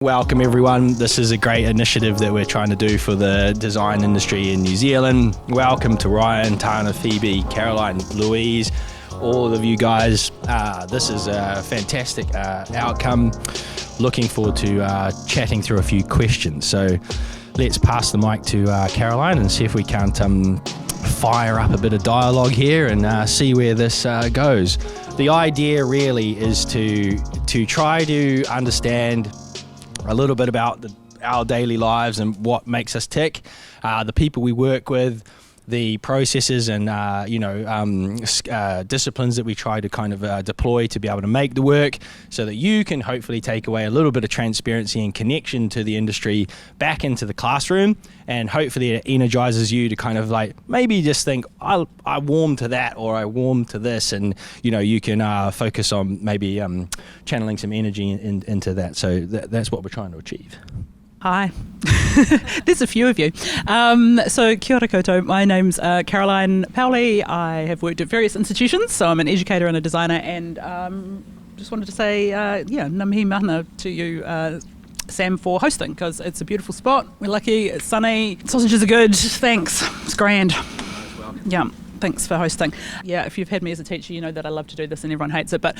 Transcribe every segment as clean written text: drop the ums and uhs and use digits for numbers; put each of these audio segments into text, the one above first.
Welcome everyone. This is a great initiative that we're trying to do for the design industry in New Zealand. Welcome to Ryan, Tana, Phoebe, Caroline, Louise, all of you guys. This is a fantastic outcome. Looking forward to chatting through a few questions. So let's pass the mic to Caroline and see if we can't fire up a bit of dialogue here and see where this goes. The idea really is to try to understand a little bit about our daily lives and what makes us tick, the people we work with, the processes and disciplines that we try to kind of deploy to be able to make the work, so that you can hopefully take away a little bit of transparency and connection to the industry back into the classroom, and hopefully it energizes you to kind of like maybe just think, I warm to that, or I warm to this, and you can focus on maybe channeling some energy into that. So that's what we're trying to achieve. Hi, there's a few of you. So kia ora koutou, my name's Caroline Powley. I have worked at various institutions, so I'm an educator and a designer, and just wanted to say, ngā mihi mana to you, Sam, for hosting, because it's a beautiful spot. We're lucky, it's sunny, sausages are good, thanks, it's grand. Yeah. Thanks for hosting. Yeah, if you've had me as a teacher, you know that I love to do this and everyone hates it, but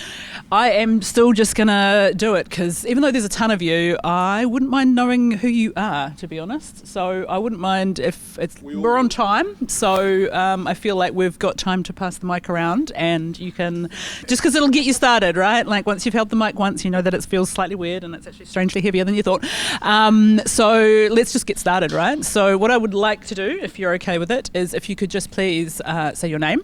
I am still just going to do it, because even though there's a ton of you, I wouldn't mind knowing who you are, to be honest. So I wouldn't mind if we're on time, so I feel like we've got time to pass the mic around, and you can, just because it'll get you started, right? Like once you've held the mic once, you know that it feels slightly weird and it's actually strangely heavier than you thought. So let's just get started, right? So what I would like to do, if you're okay with it, is if you could just please say your name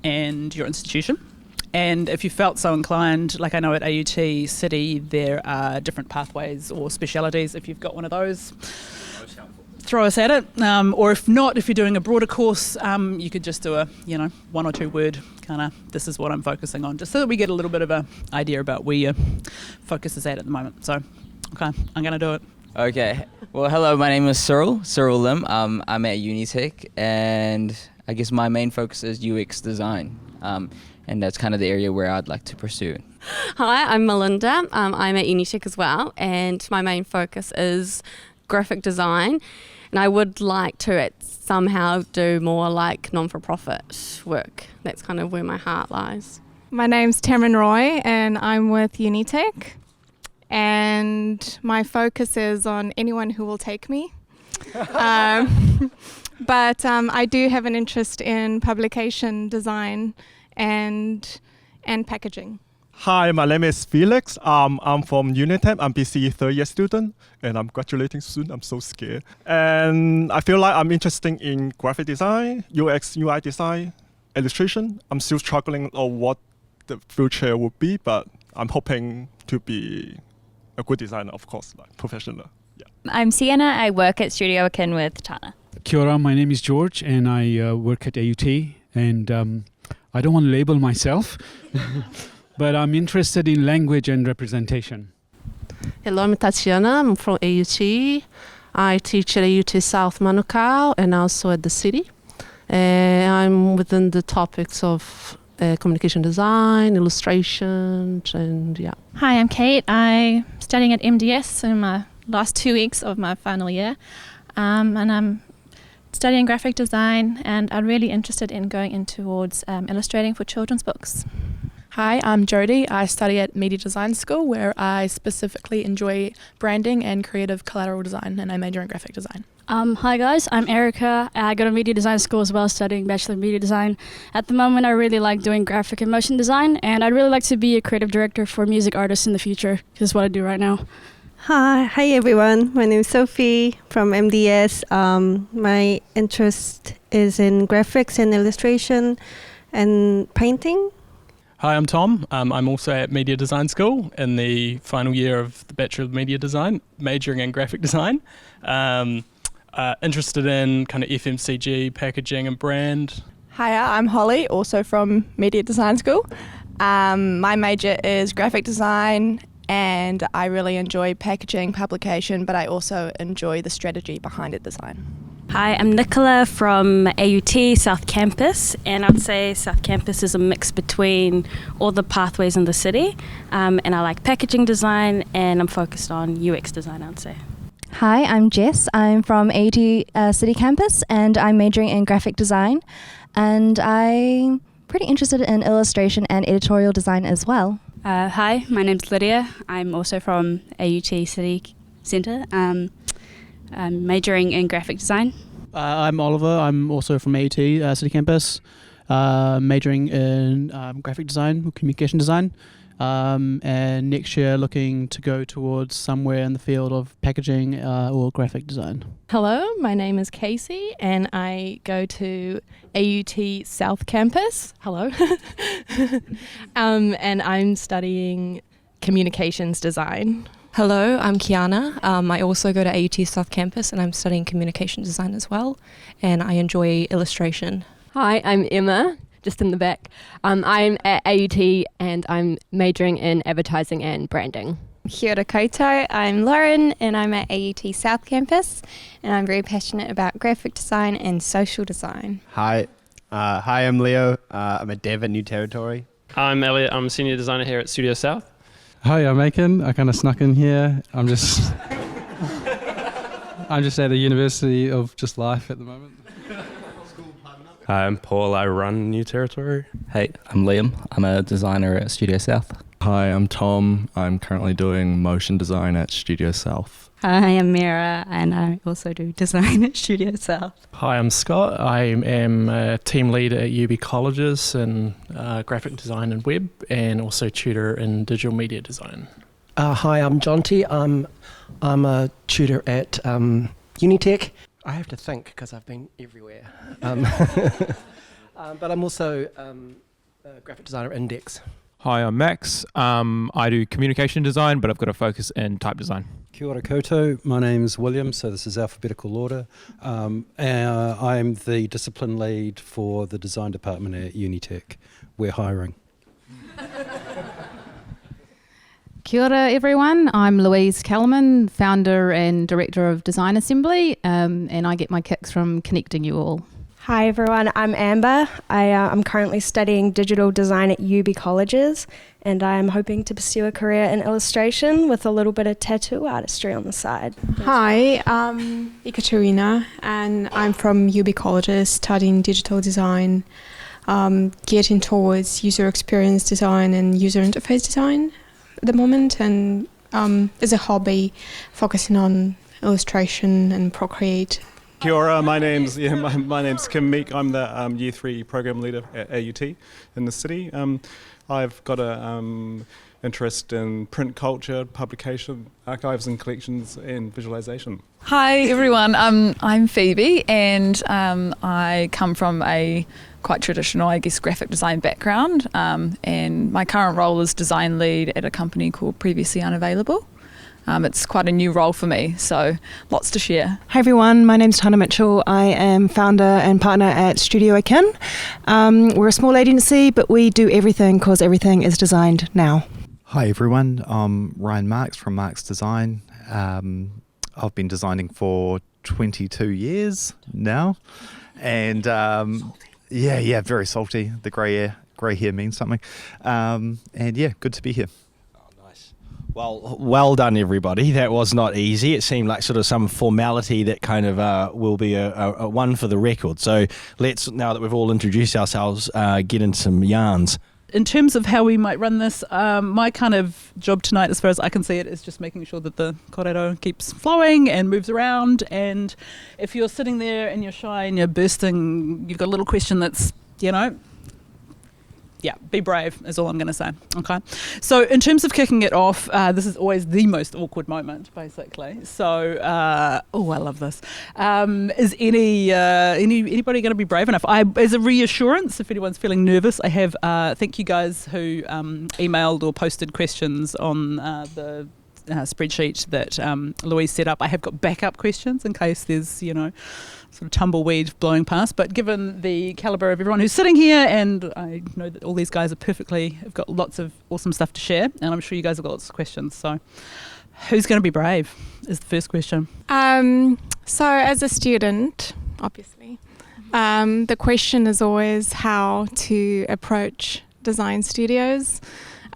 and your institution, and if you felt so inclined, like I know at AUT City there are different pathways or specialities. If you've got one of those, throw us at it, or if not, if you're doing a broader course, you could just do a one or two word kind of, this is what I'm focusing on, just so that we get a little bit of an idea about where your focus is at the moment. So okay, I'm going to do it. Okay, well, hello, my name is Cyril Lim. I'm at Unitech, and I guess my main focus is UX design, and that's kind of the area where I'd like to pursue. Hi, I'm Melinda. I'm at Unitech as well, and my main focus is graphic design, and I would like to somehow do more like non-for-profit work. That's kind of where my heart lies. My name's Tamron Roy, and I'm with Unitech, and my focus is on anyone who will take me. But I do have an interest in publication design and packaging. Hi, my name is Felix. I'm from Unitech. I'm BCE third year student, and I'm graduating soon. I'm so scared. And I feel like I'm interested in graphic design, UX, UI design, illustration. I'm still struggling on what the future would be, but I'm hoping to be a good designer, of course, like professional. Yeah. I'm Sienna. I work at Studio Akin with Tana. Kia ora, my name is George, and I work at AUT, and I don't want to label myself, but I'm interested in language and representation. Hello, I'm Tatiana. I'm from AUT. I teach at AUT South Manukau and also at the city. I'm within the topics of communication design, illustration, and yeah. Hi, I'm Kate. I'm studying at MDS in my last 2 weeks of my final year, and I'm studying graphic design, and I'm really interested in going in towards illustrating for children's books. Hi, I'm Jodie. I study at Media Design School, where I specifically enjoy branding and creative collateral design, and I major in graphic design. Hi guys, I'm Erica. I go to Media Design School as well, studying Bachelor of Media Design. At the moment, I really like doing graphic and motion design, and I'd really like to be a creative director for music artists in the future. This is what I do right now. Hi everyone. My name is Sophie from MDS. My interest is in graphics and illustration and painting. Hi, I'm Tom. I'm also at Media Design School in the final year of the Bachelor of Media Design, majoring in graphic design. Interested in kind of FMCG, packaging and brand. Hiya, I'm Holly, also from Media Design School. My major is graphic design, and I really enjoy packaging, publication, but I also enjoy the strategy behind it design. Hi, I'm Nicola from AUT South Campus, and I'd say South Campus is a mix between all the pathways in the city, and I like packaging design, and I'm focused on UX design, I'd say. Hi, I'm Jess. I'm from AUT City Campus, and I'm majoring in graphic design, and I'm pretty interested in illustration and editorial design as well. Hi, my name's Lydia. I'm also from AUT City Centre. I'm majoring in graphic design. I'm Oliver. I'm also from AUT City Campus, majoring in graphic design or communication design, and next year looking to go towards somewhere in the field of packaging or graphic design. Hello, my name is Casey and I go to AUT South Campus. Hello. And I'm studying communications design. Hello, I'm Kiana. I also go to AUT South Campus and I'm studying communication design as well, and I enjoy illustration. Hi, I'm Emma, just in the back. I'm at AUT and I'm majoring in advertising and branding. Kia ora koutou, I'm Lauren and I'm at AUT South Campus and I'm very passionate about graphic design and social design. Hi, I'm Leo. I'm a dev at New Territory. I'm Elliot. I'm a senior designer here at Studio South. Hi, I'm Akin. I kind of snuck in here. I'm just at the University of Just Life at the moment. Hi, I'm Paul. I run New Territory. Hey, I'm Liam. I'm a designer at Studio South. Hi, I'm Tom. I'm currently doing motion design at Studio South. Hi, I'm Mira and I also do design at Studio South. Hi, I'm Scott. I am a team lead at UB Colleges in graphic design and web, and also tutor in digital media design. Hi, I'm Jonty. I'm a tutor at Unitec. I have to think because I've been everywhere. But I'm also a graphic designer at Index. Hi, I'm Max. I do communication design, but I've got a focus in type design. Kia ora koutou. My name's William, so this is alphabetical order. I'm the discipline lead for the design department at Unitec. We're hiring. Kia ora everyone, I'm Louise Kellerman, founder and director of Design Assembly, and I get my kicks from connecting you all. Hi everyone, I'm Amber. I'm currently studying digital design at UB Colleges, and I am hoping to pursue a career in illustration with a little bit of tattoo artistry on the side. Hi, I'm Ekaterina, and I'm from UB Colleges studying digital design, getting towards user experience design and user interface design at the moment, and as a hobby focusing on illustration and Procreate. Kia ora, my name's Kim Meek. I'm the Year 3 program leader at AUT in the city. I've got a interest in print culture, publication, archives and collections, and visualization. Hi everyone, I'm Phoebe, and I come from a quite traditional, I guess, graphic design background, and my current role is design lead at a company called previously Unavailable. It's quite a new role for me, so lots to share. Hi everyone, my name's Tana Mitchell. I am founder and partner at Studio Akin. We're a small agency, but we do everything because everything is designed now. Hi everyone, I'm Ryan Marx from Marx Design. I've been designing for 22 years now, and yeah, very salty. The grey hair means something, and yeah, good to be here. Well done, everybody. That was not easy. It seemed like sort of some formality that kind of will be a one for the record. So let's, now that we've all introduced ourselves, get into some yarns. In terms of how we might run this, my kind of job tonight, as far as I can see it, is just making sure that the kōrero keeps flowing and moves around. And if you're sitting there and you're shy and you're bursting, you've got a little question that's, yeah, be brave is all I'm going to say. Okay. So in terms of kicking it off, this is always the most awkward moment, basically. So, I love this. Is anybody going to be brave enough? As a reassurance, if anyone's feeling nervous, I have thank you guys who emailed or posted questions on the spreadsheet that Louise set up. I have got backup questions in case there's, sort of tumbleweed blowing past. But given the calibre of everyone who's sitting here, and I know that all these guys have got lots of awesome stuff to share, and I'm sure you guys have got lots of questions. So who's going to be brave is the first question. So as a student, obviously, the question is always how to approach design studios.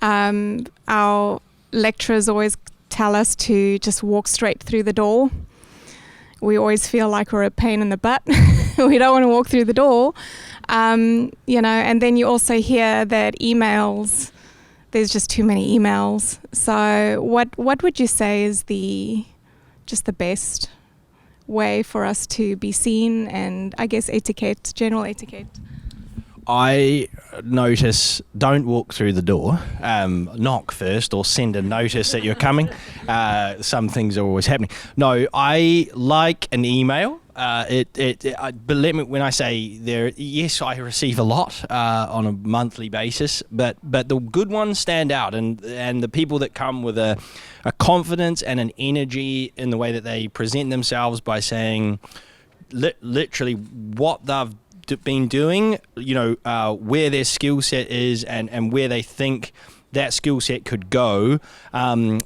Our lecturers always tell us to just walk straight through the door. We always feel like we're a pain in the butt. We don't want to walk through the door. And then you also hear that emails, there's just too many emails. So what would you say is the best way for us to be seen, and I guess general etiquette? I notice don't walk through the door, knock first or send a notice that you're coming. Some things are always happening. No, I like an email. Believe me when I say yes, I receive a lot on a monthly basis, but the good ones stand out, and the people that come with a confidence and an energy in the way that they present themselves by saying literally what they've been doing, where their skill set is and where they think that skill set could go,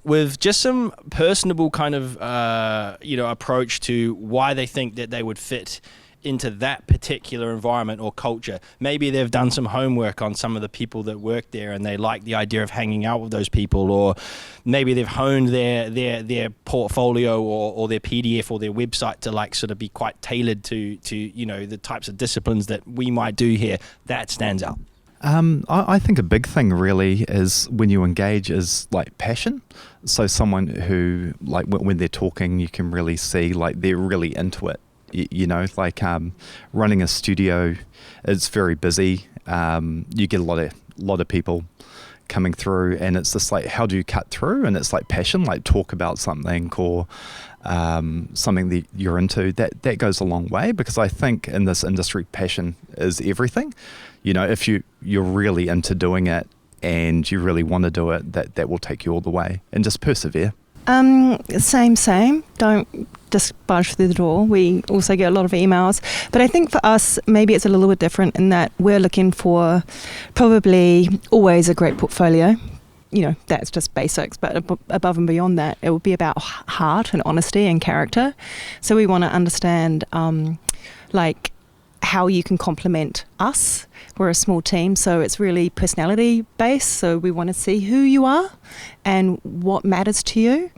with just some personable kind of approach to why they think that they would fit into that particular environment or culture. Maybe they've done some homework on some of the people that work there and they like the idea of hanging out with those people, or maybe they've honed their portfolio or their PDF or their website to sort of be quite tailored to the types of disciplines that we might do here. That stands out. I think a big thing really is when you engage is passion. So someone who when they're talking, you can really see they're really into it. Running a studio is very busy. You get a lot of people coming through, and it's just how do you cut through? And it's passion, talk about something or something that you're into. That goes a long way, because I think in this industry, passion is everything. If you're really into doing it and you really want to do it, that will take you all the way, and just persevere. Same. Don't just barge through the door. We also get a lot of emails. But I think for us, maybe it's a little bit different in that we're looking for probably always a great portfolio. That's just basics. But above and beyond that, it would be about heart and honesty and character. So we want to understand, how you can complement us. We're a small team, so it's really personality based. So we want to see who you are and what matters to you,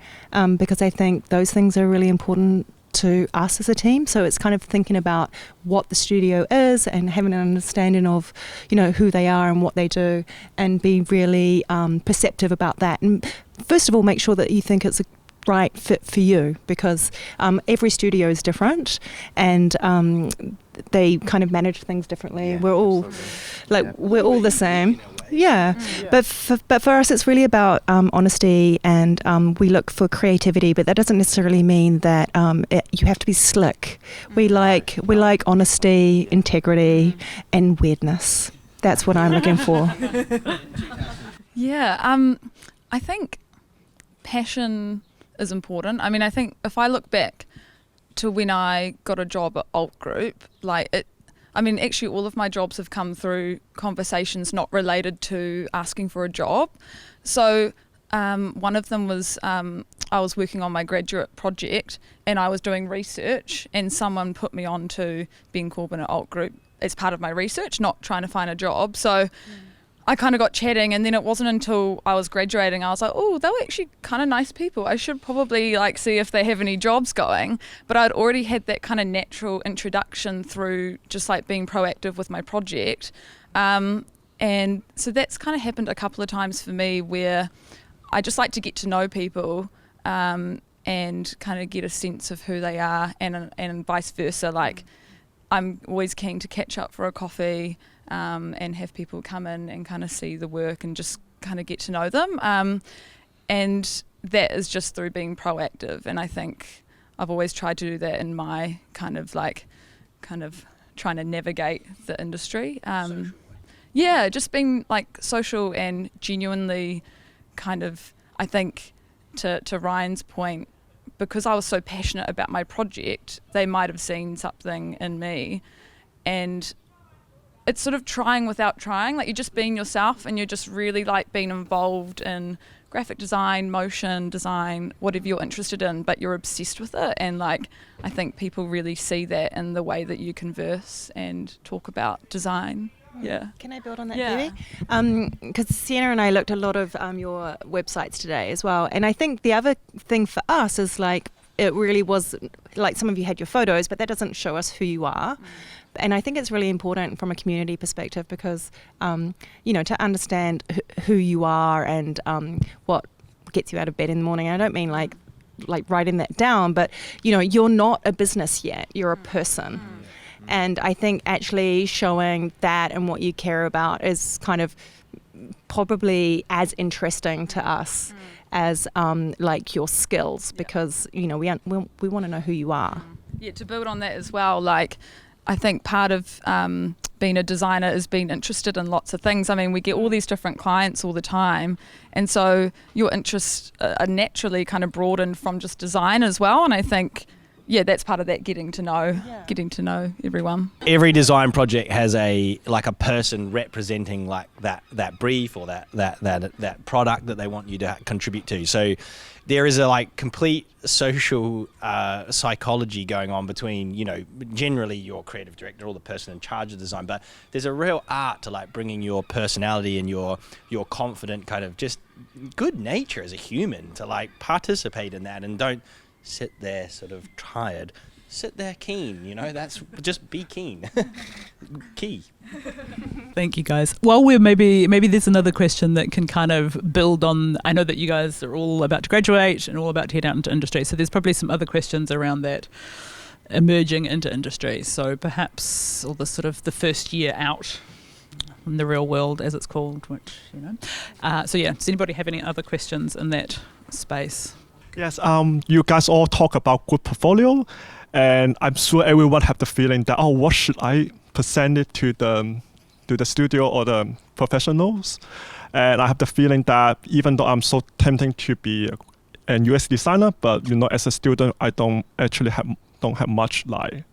because I think those things are really important to us as a team. So it's kind of thinking about what the studio is and having an understanding of, who they are and what they do, and be really perceptive about that. And first of all, make sure that you think it's a right fit for you, because every studio is different, and they kind of manage things differently. We're all we're all the same. But for us, it's really about honesty, and we look for creativity, but that doesn't necessarily mean that you have to be slick. We like honesty, integrity, and weirdness. That's what I'm looking for. I think passion is important. I mean, I think if I look back to when I got a job at Alt Group, actually all of my jobs have come through conversations not related to asking for a job. So one of them was I was working on my graduate project and I was doing research, and someone put me on to Ben Corbin at Alt Group as part of my research, not trying to find a job. So I kind of got chatting, and then it wasn't until I was graduating I was like, oh, they were actually kind of nice people. I should probably see if they have any jobs going. But I'd already had that kind of natural introduction through just being proactive with my project. And so that's kind of happened a couple of times for me, where I just like to get to know people and kind of get a sense of who they are, and vice versa. I'm always keen to catch up for a coffee, and have people come in and kind of see the work and just kind of get to know them. And that is just through being proactive. And I think I've always tried to do that in my kind of trying to navigate the industry. Just being social and genuinely kind of, I think to Ryan's point, because I was so passionate about my project, they might have seen something in me, and it's sort of trying without trying. You're just being yourself, and you're just really being involved in graphic design, motion design, whatever you're interested in, but you're obsessed with it. And like, I think people really see that in the way that you converse and talk about design. Yeah. Can I build on that, Yeah. Phoebe? Because Sienna and I looked at a lot of your websites today as well. And I think the other thing for us is like, it really was, like some of you had your photos, but that doesn't show us who you are. And I think it's really important from a community perspective because, you know, to understand who you are and what gets you out of bed in the morning. I don't mean like writing that down, but, you know, you're not a business yet. You're a person. And I think actually showing that and what you care about is kind of probably as interesting to us as like your skills because, you know, we want to know who you are. Yeah, to build on that as well, like I think part of being a designer is being interested in lots of things. I mean, we get all these different clients all the time, and so your interests are naturally kind of broadened from just design as well. And I think, yeah, that's part of that getting to know everyone. Every design project has a person representing like that brief or that product that they want you to contribute to. So there is a like complete social psychology going on between, you know, generally your creative director or the person in charge of design, but there's a real art to like bringing your personality and your confident kind of just good nature as a human to like participate in that, and don't sit there sort of tired. Sit there keen, you know, that's just be keen. Key. Thank you, guys. Well, we're maybe there's another question that can kind of build on. I know that you guys are all about to graduate and all about to head out into industry, so there's probably some other questions around that emerging into industry. So perhaps all the sort of the first year out in the real world, as it's called, which, you know. So yeah, does anybody have any other questions in that space? Yes, you guys all talk about good portfolio, and I'm sure everyone have the feeling that, oh, what should I present it to the studio or the professionals? And I have the feeling that even though I'm so tempting to be an UX designer, but you know, as a student, I don't have much like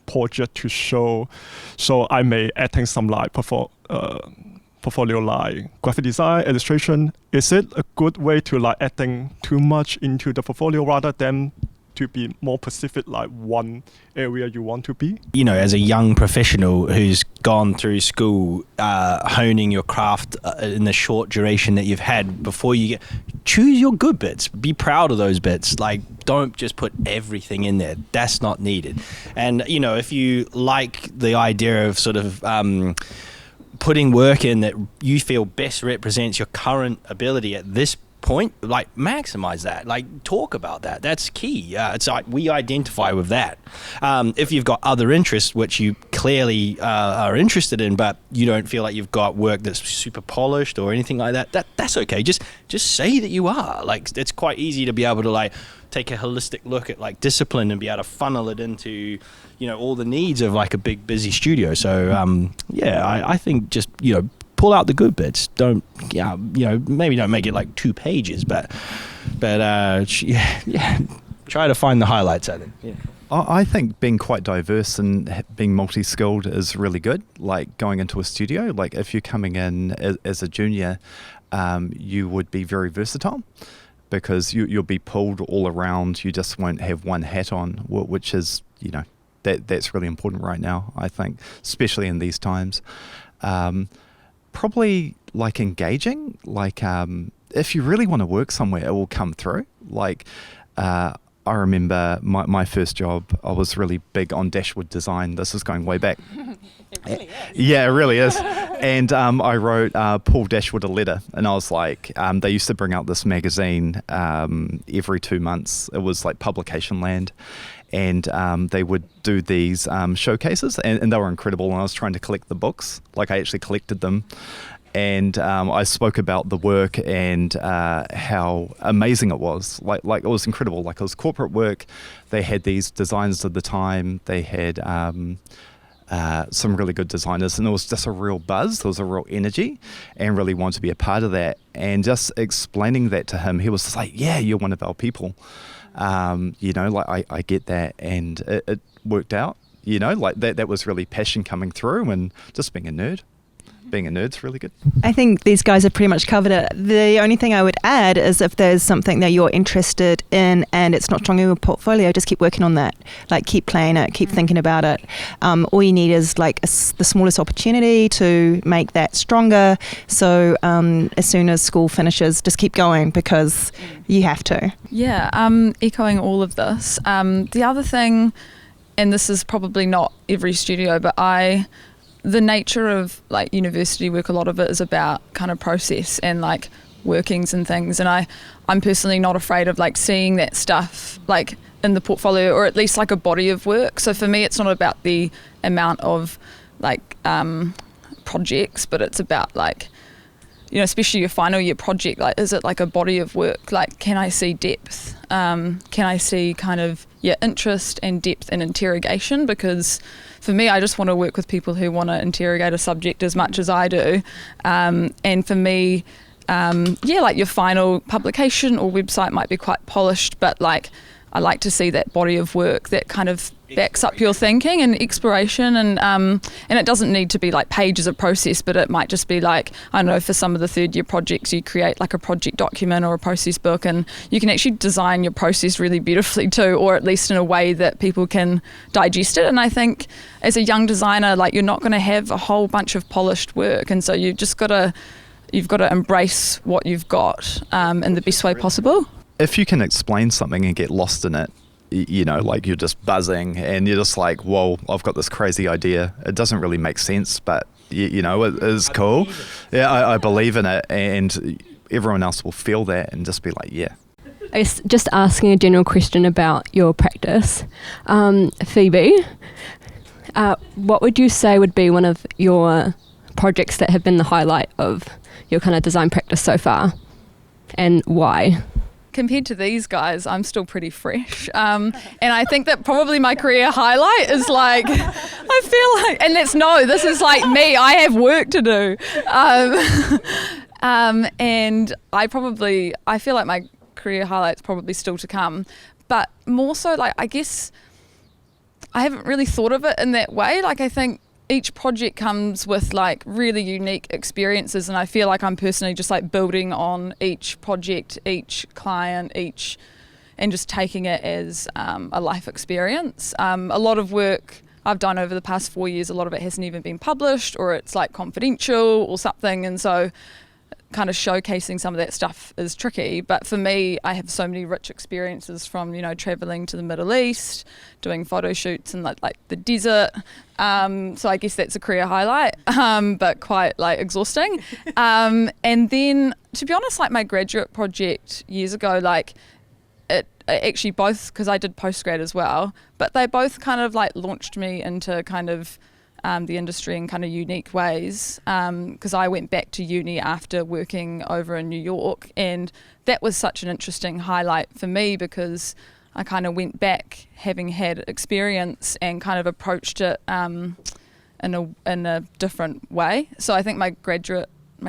project to show, so I may add in some like portfolio like graphic design, illustration. Is it a good way to like adding too much into the portfolio rather than to be more specific, like one area you want to be? You know, as a young professional who's gone through school, honing your craft in the short duration that you've had before you choose your good bits. Be proud of those bits. Like, don't just put everything in there. That's not needed. And, you know, if you like the idea of sort of putting work in that you feel best represents your current ability at this point, like maximize that, like talk about that. That's key. It's like we identify with that. If you've got other interests which you clearly are interested in, but you don't feel like you've got work that's super polished or anything like that, that's okay. Just say that you are. Like, it's quite easy to be able to like take a holistic look at like discipline and be able to funnel it into, you know, all the needs of like a big busy studio. So I think just, you know, pull out the good bits. Don't, you know, maybe don't make it like 2 pages, but try to find the highlights. I think. Yeah. I think being quite diverse and being multi-skilled is really good. Like going into a studio, like if you're coming in as a junior, you would be very versatile because you'll be pulled all around. You just won't have one hat on, which is, you know, that's really important right now, I think, especially in these times. Probably like engaging, like if you really want to work somewhere, it will come through. Like I remember my first job, I was really big on dashboard design. This is going way back. It really is. Yeah, it really is. And I wrote Paul Dashwood a letter, and I was like, they used to bring out this magazine every 2 months. It was like Publication Land. And they would do these showcases, and they were incredible. And I was trying to collect the books, like I actually collected them. And I spoke about the work and how amazing it was. Like it was incredible. Like it was corporate work. They had these designers at the time. They had some really good designers, and it was just a real buzz. There was a real energy, and really wanted to be a part of that. And just explaining that to him, he was just like, "Yeah, you're one of our people." You know, like I get that, and it worked out. You know, like that was really passion coming through, and just being a nerd. being a nerd's really good. I think these guys have pretty much covered it. The only thing I would add is if there's something that you're interested in and it's not strong in your portfolio, just keep working on that. Like keep playing it, keep thinking about it. All you need is like the smallest opportunity to make that stronger. So as soon as school finishes, just keep going because you have to. Yeah, echoing all of this. The other thing, and this is probably not every studio, but the nature of like university work, a lot of it is about kind of process and like workings and things, and I'm personally not afraid of like seeing that stuff like in the portfolio, or at least like a body of work. So for me it's not about the amount of like projects, but it's about like, you know, especially your final year project, like is it like a body of work? Like can I see depth? Can I see kind of interest and depth and interrogation? Because for me, I just want to work with people who want to interrogate a subject as much as I do. And for me, like your final publication or website might be quite polished, but like I like to see that body of work that kind of backs up your thinking and exploration, and it doesn't need to be like pages of process, but it might just be like, I don't know, for some of the third year projects you create like a project document or a process book, and you can actually design your process really beautifully too, or at least in a way that people can digest it. And I think as a young designer, like you're not going to have a whole bunch of polished work, and so you've got to embrace what you've got in the best way possible. If you can explain something and get lost in it, you know, like you're just buzzing and you're just like, whoa, I've got this crazy idea. It doesn't really make sense, but you know, it is cool. Yeah, I believe in it, and everyone else will feel that and just be like, yeah. I guess just asking a general question about your practice. Phoebe, what would you say would be one of your projects that have been the highlight of your kind of design practice so far, and why? Compared to these guys, I'm still pretty fresh. And I think that probably my career highlight is like, I feel like, and this is like me, I have work to do. And I feel like my career highlight's probably still to come. But more so, like, I guess I haven't really thought of it in that way. Like, I think each project comes with like really unique experiences, and I feel like I'm personally just like building on each project, each client, and just taking it as a life experience. A lot of work I've done over the past 4 years, a lot of it hasn't even been published, or it's like confidential or something, and so kind of showcasing some of that stuff is tricky. But for me, I have so many rich experiences from, you know, traveling to the Middle East, doing photo shoots in like the desert. So I guess that's a career highlight, but quite like exhausting. And then, to be honest, like my graduate project years ago, like it actually both, because I did postgrad as well, but they both kind of like launched me into kind of the industry in kind of unique ways, because I went back to uni after working over in New York, and that was such an interesting highlight for me because I kind of went back having had experience and kind of approached it in a different way. So I think my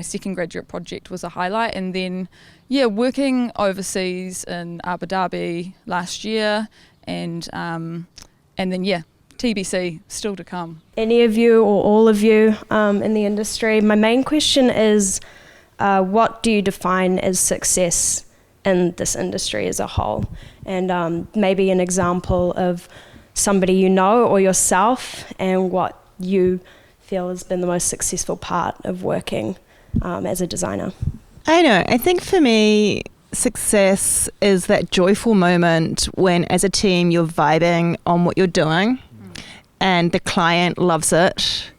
second graduate project was a highlight, and then working overseas in Abu Dhabi last year, and then TBC still to come. Any of you or all of you in the industry, my main question is, what do you define as success in this industry as a whole? And maybe an example of somebody you know or yourself, and what you feel has been the most successful part of working as a designer. I know. I think for me, success is that joyful moment when, as a team, you're vibing on what you're doing, and the client loves it,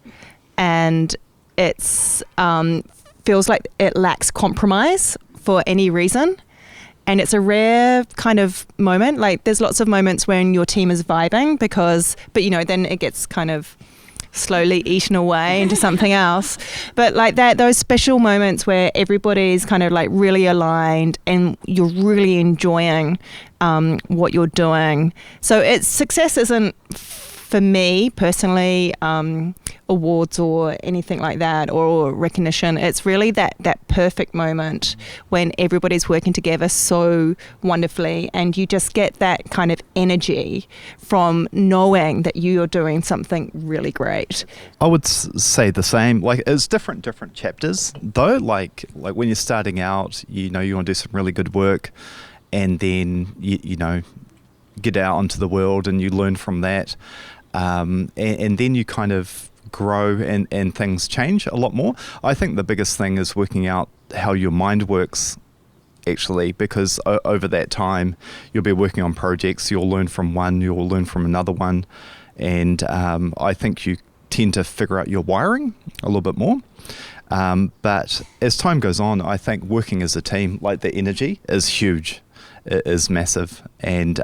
and it's feels like it lacks compromise for any reason. And it's a rare kind of moment. Like, there's lots of moments when your team is vibing but you know, then it gets kind of slowly eaten away into something else. But like those special moments where everybody's kind of like really aligned and you're really enjoying what you're doing. So success isn't, for me personally, awards or anything like that, or recognition. It's really that perfect moment when everybody's working together so wonderfully, and you just get that kind of energy from knowing that you are doing something really great. I would say the same. Like, it's different chapters though. Like when you're starting out, you know, you want to do some really good work, and then you know, get out into the world and you learn from that, and then you kind of grow and things change a lot more. I think the biggest thing is working out how your mind works, actually, because over that time you'll be working on projects, you'll learn from one, you'll learn from another one, and I think you tend to figure out your wiring a little bit more. But as time goes on, I think working as a team, like, the energy is huge, it is massive, and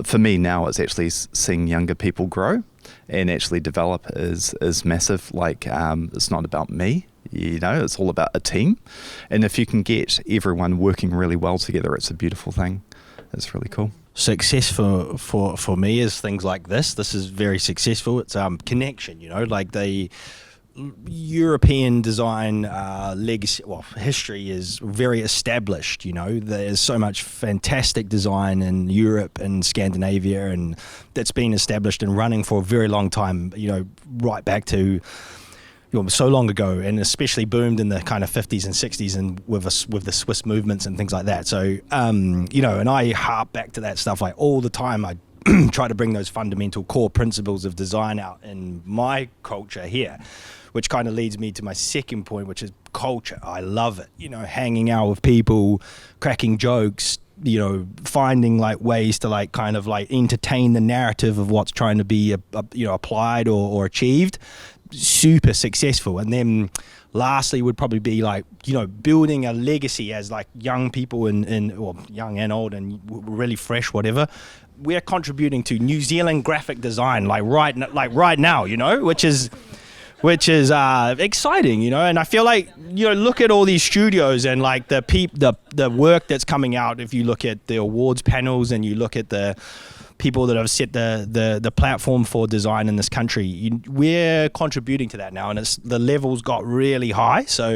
for me now it's actually seeing younger people grow and actually develop is massive. Like, it's not about me, you know, it's all about a team, and if you can get everyone working really well together, it's a beautiful thing. It's really cool. Success for me is things like this. This is very successful. It's connection, you know, like the European design legacy, history is very established. You know, there's so much fantastic design in Europe and Scandinavia, and that's been established and running for a very long time. You know, right back to so long ago, and especially boomed in the kind of 50s and 60s, and with the Swiss movements and things like that. So, you know, and I harp back to that stuff like all the time. I try to bring those fundamental core principles of design out in my culture here, which kind of leads me to my second point, which is culture. I love it, you know, hanging out with people, cracking jokes, you know, finding like ways to like kind of like entertain the narrative of what's trying to be you know, applied or achieved. Super successful. And then lastly would probably be like, you know, building a legacy as like young people or young and old and really fresh, whatever. We're contributing to New Zealand graphic design like right now, you know, which is exciting, you know. And I feel like, you know, look at all these studios and like the work that's coming out. If you look at the awards panels and you look at the people that have set the platform for design in this country, we're contributing to that now, and the levels got really high. So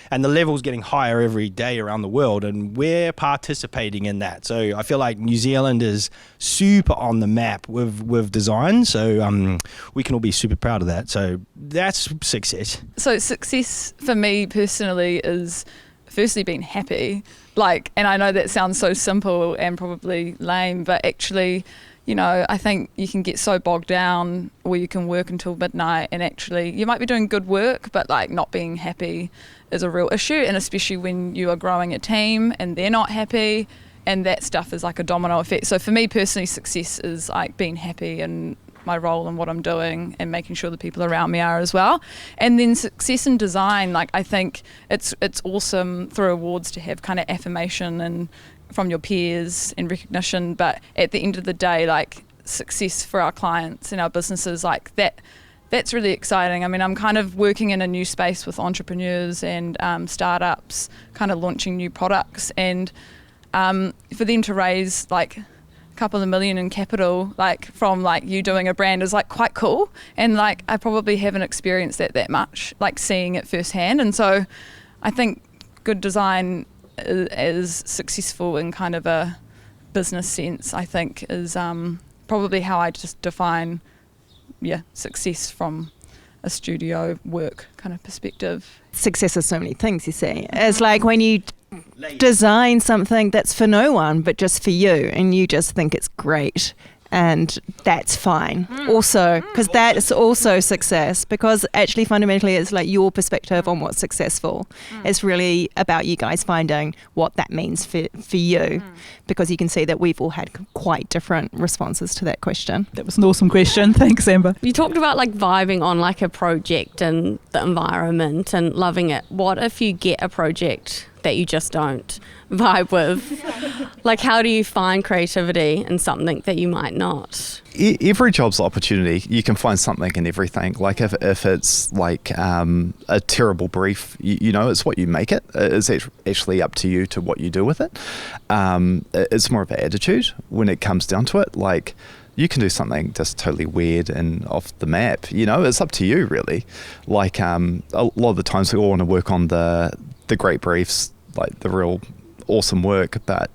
and the levels getting higher every day around the world, and we're participating in that. So I feel like New Zealand is super on the map with design. So we can all be super proud of that. So that's success. So success for me personally is firstly being happy. Like, and I know that sounds so simple and probably lame, but actually, you know, I think you can get so bogged down where you can work until midnight, and actually you might be doing good work, but like not being happy is a real issue. And especially when you are growing a team and they're not happy, and that stuff is like a domino effect. So for me personally, success is like being happy and my role and what I'm doing, and making sure the people around me are as well. And then success in design, like I think it's awesome through awards to have kind of affirmation and from your peers and recognition, but at the end of the day, like success for our clients and our businesses, like that's really exciting. I mean, I'm kind of working in a new space with entrepreneurs and startups, kind of launching new products, and for them to raise like couple of million in capital, like from like you doing a brand, is like quite cool. And like I probably haven't experienced that much, like seeing it firsthand. And so I think good design is successful in kind of a business sense, I think is probably how I just define success from a studio work kind of perspective. Success is so many things, you see. It's like when you design something that's for no one but just for you, and you just think it's great, and that's fine also, because that is also success, because actually fundamentally it's like your perspective on what's successful. It's really about you guys finding what that means for you, because you can see that we've all had quite different responses to that question. That was an awesome question. Thanks, Amber. You talked about like vibing on like a project and the environment and loving it. What if you get a project that you just don't vibe with? Like, how do you find creativity in something that you might not? Every job's opportunity. You can find something in everything. Like if it's like a terrible brief, you know, it's what you make it. It's actually up to you to what you do with it. It's more of an attitude when it comes down to it. Like you can do something just totally weird and off the map. You know, it's up to you really. Like a lot of the times we all want to work on the great briefs, like the real awesome work, but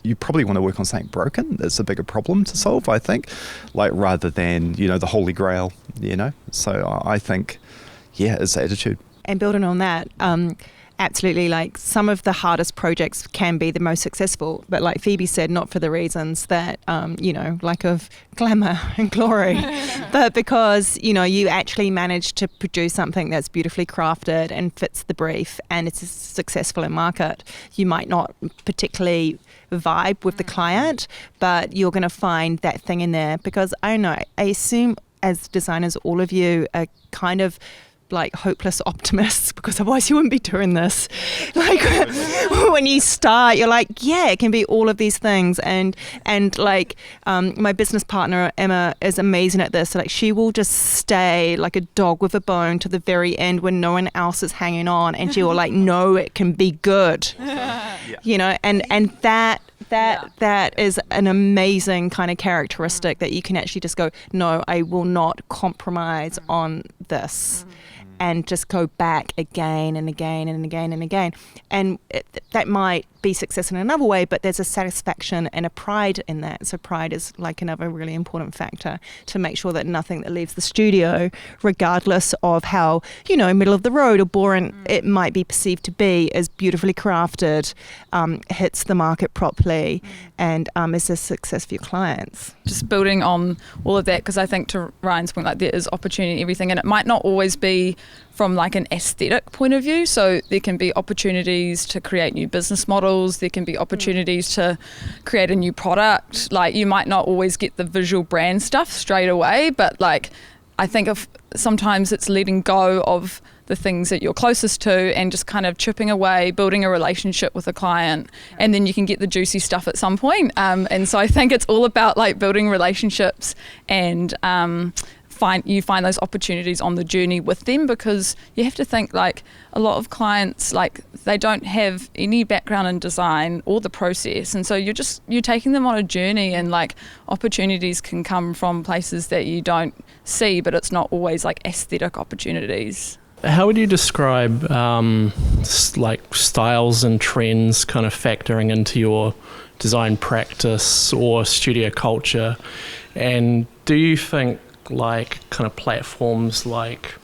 you probably want to work on something broken. That's a bigger problem to solve, I think, like rather than, you know, the holy grail, you know. So I think, yeah, it's attitude. And building on that, absolutely, like some of the hardest projects can be the most successful, but like Phoebe said, not for the reasons that, you know, lack of glamour and glory, but because, you know, you actually manage to produce something that's beautifully crafted and fits the brief and it's successful in market. You might not particularly vibe with the client, but you're going to find that thing in there, because I don't know, I assume as designers, all of you are kind of like hopeless optimists, because otherwise you wouldn't be doing this. Like when you start, you're like, yeah, it can be all of these things. And like my business partner Emma is amazing at this. Like she will just stay like a dog with a bone to the very end when no one else is hanging on, and she will like, no, it can be good. You know, and that is an amazing kind of characteristic that you can actually just go, no, I will not compromise on this. And just go back again and again and again and again. And that might be success in another way, but there's a satisfaction and a pride in that. So pride is like another really important factor to make sure that nothing that leaves the studio, regardless of how, you know, middle of the road or boring it might be perceived to be, is beautifully crafted, hits the market properly, and is a success for your clients. Just building on all of that, because I think to Ryan's point, like there is opportunity in everything, and it might not always be from like an aesthetic point of view. So there can be opportunities to create new business models, there can be opportunities to create a new product. Like you might not always get the visual brand stuff straight away, but like I think of sometimes it's letting go of the things that you're closest to and just kind of chipping away, building a relationship with a client, and then you can get the juicy stuff at some point. And so I think it's all about like building relationships and find those opportunities on the journey with them, because you have to think like a lot of clients, like they don't have any background in design or the process, and so you're taking them on a journey, and like opportunities can come from places that you don't see, but it's not always like aesthetic opportunities. How would you describe like styles and trends kind of factoring into your design practice or studio culture? And do you think like kind of platforms like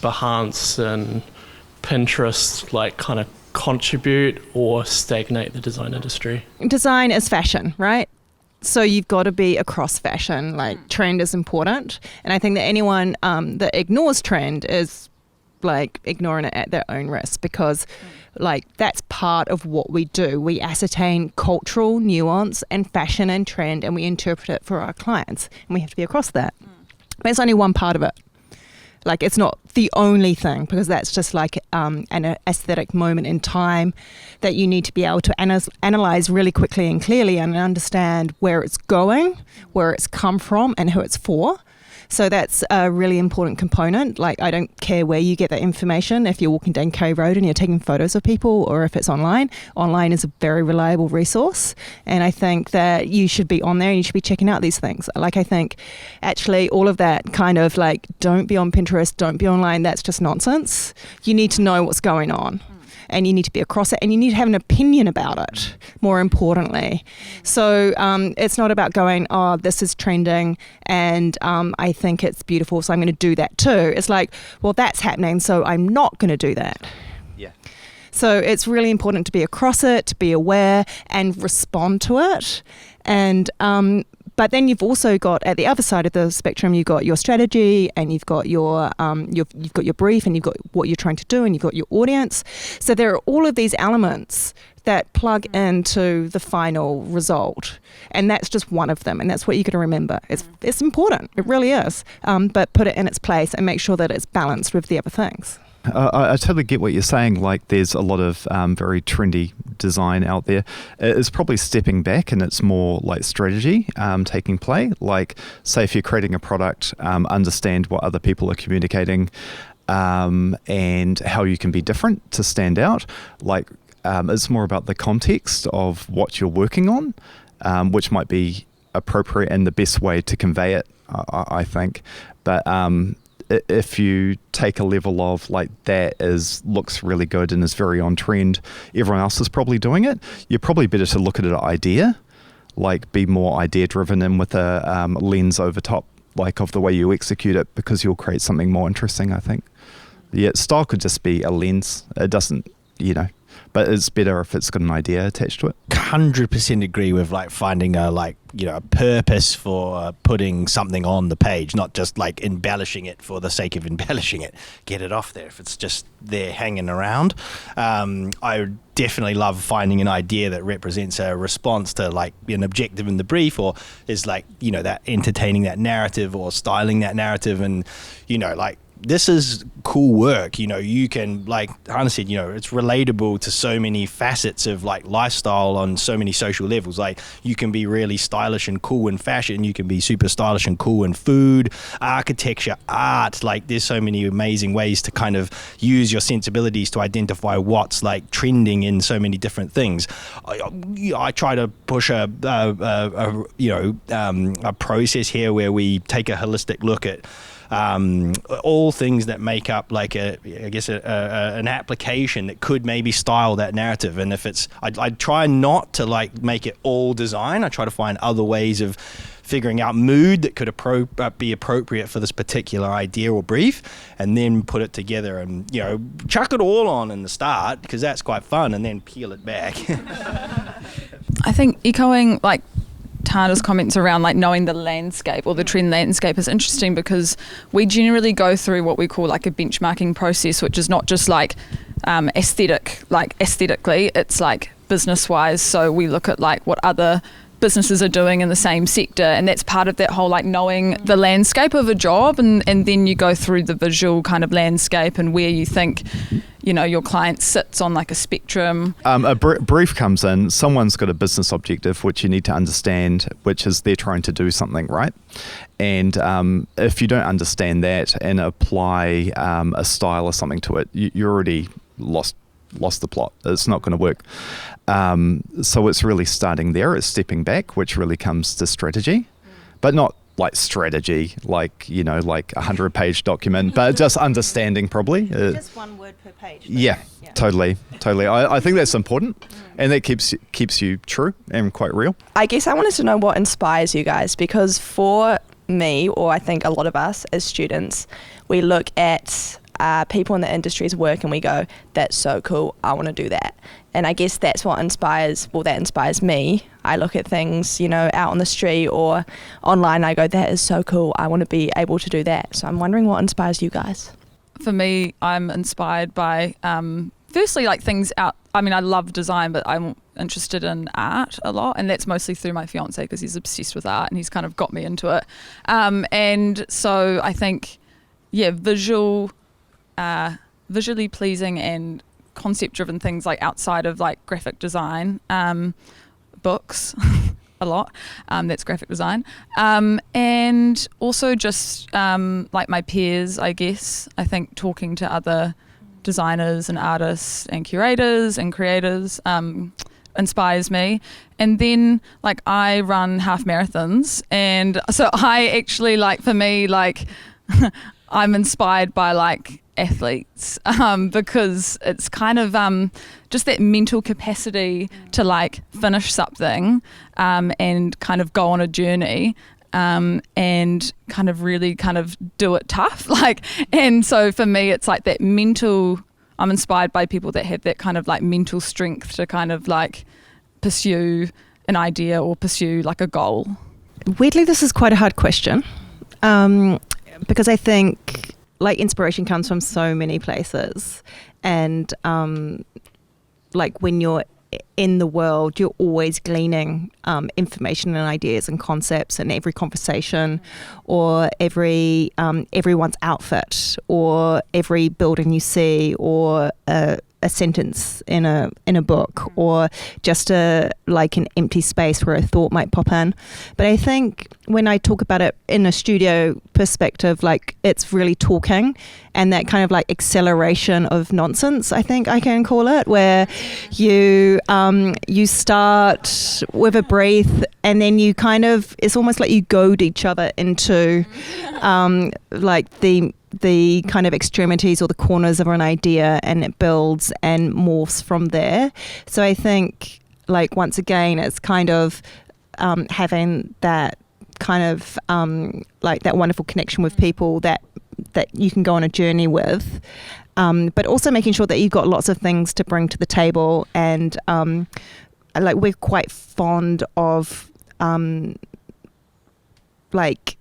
Behance and Pinterest like kind of contribute or stagnate the design industry? Design is fashion, right? So you've got to be across fashion. Like trend is important, and I think that anyone that ignores trend is like ignoring it at their own risk, because like that's part of what we do. We ascertain cultural nuance and fashion and trend, and we interpret it for our clients, and we have to be across that. But it's only one part of it. Like it's not the only thing, because that's just like an aesthetic moment in time that you need to be able to analyze really quickly and clearly and understand where it's going, where it's come from, and who it's for. So that's a really important component. Like I don't care where you get that information, if you're walking down Cary Road and you're taking photos of people, or if it's online. Online is a very reliable resource, and I think that you should be on there and you should be checking out these things. Like I think actually all of that kind of like, don't be on Pinterest, don't be online, that's just nonsense. You need to know what's going on. And you need to be across it, and you need to have an opinion about it, more importantly. So it's not about going, oh, this is trending and I think it's beautiful, so I'm going to do that too. It's like, well, that's happening, so I'm not going to do that. Yeah. So it's really important to be across it, to be aware and respond to it. And but then you've also got, at the other side of the spectrum, you've got your strategy, and you've got your you've got your brief, and you've got what you're trying to do, and you've got your audience. So there are all of these elements that plug into the final result, and that's just one of them, and that's what you got to remember. It's important, it really is, but put it in its place and make sure that it's balanced with the other things. I totally get what you're saying. Like there's a lot of very trendy design out there. It's probably stepping back, and it's more like strategy taking play. Like say if you're creating a product, understand what other people are communicating and how you can be different to stand out. Like it's more about the context of what you're working on, which might be appropriate and the best way to convey it, I think. But if you take a level of like that looks really good and is very on trend, everyone else is probably doing it, you're probably better to look at an idea, like be more idea driven and with a lens over top like of the way you execute it, because you'll create something more interesting, I think. Yeah, style could just be a lens. It doesn't, but it's better if it's got an idea attached to it. 100% agree with like finding a purpose for putting something on the page, not just like embellishing it for the sake of embellishing it. Get it off there if it's just there hanging around. I definitely love finding an idea that represents a response to like an objective in the brief, or is like that entertaining that narrative or styling that narrative, and this is cool work. You can, like Hannah said, it's relatable to so many facets of like lifestyle on so many social levels. Like you can be really stylish and cool in fashion. You can be super stylish and cool in food, architecture, art. Like there's so many amazing ways to kind of use your sensibilities to identify what's like trending in so many different things. I try to push a process here where we take a holistic look at all things that make up like an application that could maybe style that narrative. And if it's, I try not to like make it all design. I try to find other ways of figuring out mood that could be appropriate for this particular idea or brief, and then put it together and chuck it all on in the start, because that's quite fun, and then peel it back. I think echoing like Tana's comments around like knowing the landscape or the trend landscape is interesting, because we generally go through what we call like a benchmarking process, which is not just like aesthetically, it's like business wise. So we look at like what other businesses are doing in the same sector, and that's part of that whole like knowing the landscape of a job, and then you go through the visual kind of landscape and where you think your client sits on like a spectrum. A brief comes in, someone's got a business objective which you need to understand, which is they're trying to do something, right? And if you don't understand that and apply a style or something to it, you're already lost the plot. It's not going to work. So it's really starting there. It's stepping back, which really comes to strategy, but not like strategy, like 100-page document, but just understanding probably. Just one word per page. Yeah, totally. I think that's important, and that keeps you true and quite real. I guess I wanted to know what inspires you guys, because for me, or I think a lot of us as students, we look at people in the industry's work and we go, that's so cool, I want to do that. And I guess that's what inspires me. I look at things, out on the street or online, I go, that is so cool, I want to be able to do that. So I'm wondering what inspires you guys. For me, I'm inspired by, firstly, like things out. I mean, I love design, but I'm interested in art a lot, and that's mostly through my fiance, because he's obsessed with art and he's kind of got me into it. And so I think, visually pleasing and concept-driven things like outside of like graphic design, books a lot, that's graphic design, and also just like my peers, I guess. I think talking to other designers and artists and curators and creators inspires me. And then like I run half marathons, and so I actually for me I'm inspired by like athletes, because it's kind of just that mental capacity to like finish something and kind of go on a journey and kind of really kind of do it tough, and so for me it's like that mental, I'm inspired by people that have that kind of like mental strength to kind of like pursue an idea or pursue like a goal. Weirdly, this is quite a hard question, because I think like inspiration comes from so many places, and like when you're in the world, you're always gleaning information and ideas and concepts in every conversation, or everyone's outfit, or every building you see, or a a sentence in a book, or just like an empty space where a thought might pop in. But I think when I talk about it in a studio perspective, like it's really talking, and that kind of like acceleration of nonsense, I think I can call it, where you start with a brief, and then you kind of, it's almost like you goad each other into like the kind of extremities or the corners of an idea, and it builds and morphs from there. So I think, like, once again, it's kind of having that kind of like that wonderful connection with people that you can go on a journey with, but also making sure that you've got lots of things to bring to the table. And like, we're quite fond of like